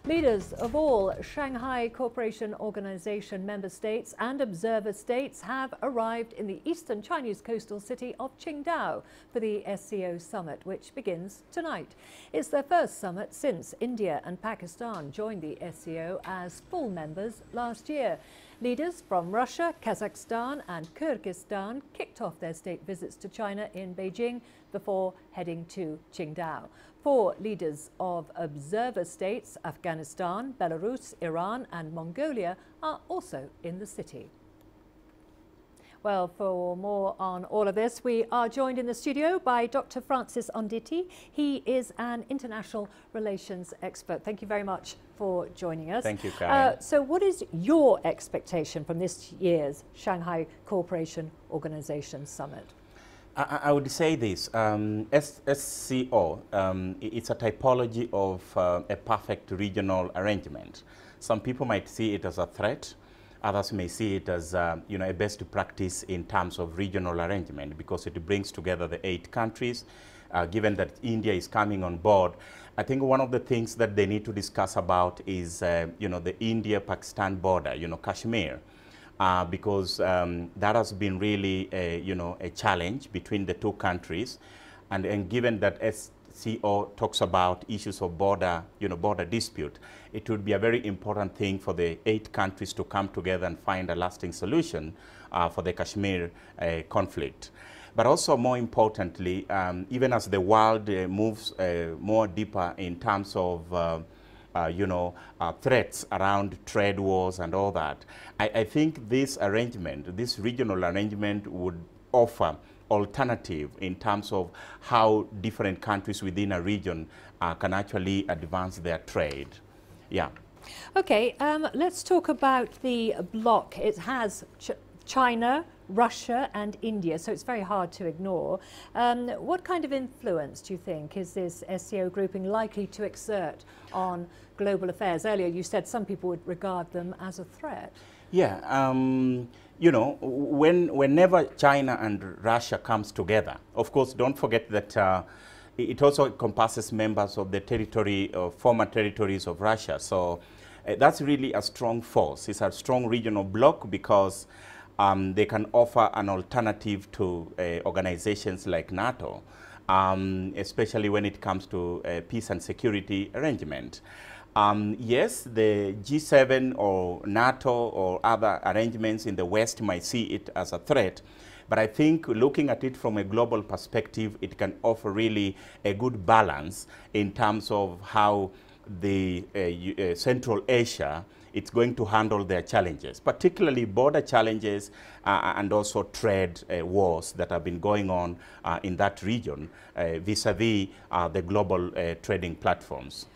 Leaders of all Shanghai Cooperation Organization member states and observer states have arrived in the eastern Chinese coastal city of Qingdao for the SCO Summit, which begins tonight. It's their first summit since India and Pakistan joined the SCO as full members last year. Leaders from Russia, Kazakhstan and Kyrgyzstan kicked off their state visits to China in Beijing before heading to Qingdao. 4 leaders of observer states, Afghanistan, Belarus, Iran and Mongolia, are also in the city. Well, for more on all of this, we are joined in the studio by Dr. Francis Onditi. He is an international relations expert. Thank you very much for joining us. Thank you, Karen. So what is your expectation from this year's Shanghai Cooperation Organization Summit? I would say this, SCO, it's a typology of a perfect regional arrangement. Some people might see it as a threat. Others may see it as a best practice in terms of regional arrangement because it brings together the 8 countries. Given that India is coming on board, I think one of the things that they need to discuss about is, the India-Pakistan border, Kashmir. Because that has been really a challenge between the 2 countries, and given that SCO talks about issues of border dispute, it would be a very important thing for the 8 countries to come together and find a lasting solution for the Kashmir conflict. But also, more importantly, even as the world moves more deeper in terms of threats around trade wars and all that, I think this arrangement, this regional arrangement, would offer alternative in terms of how different countries within a region can actually advance their trade. Yeah. Okay, let's talk about the bloc. It has China, Russia and India, so it's very hard to ignore. What kind of influence do you think is this SCO grouping likely to exert on global affairs? Earlier you said some people would regard them as a threat. Yeah, whenever China and Russia comes together, of course don't forget that it also encompasses members of the territory, former territories of Russia. So that's really a strong force. It's a strong regional bloc because they can offer an alternative to organizations like NATO, especially when it comes to peace and security arrangement. Yes, the G7 or NATO or other arrangements in the West might see it as a threat, but I think looking at it from a global perspective, it can offer really a good balance in terms of how the Central Asia it's going to handle their challenges, particularly border challenges and also trade wars that have been going on in that region vis-a-vis the global trading platforms.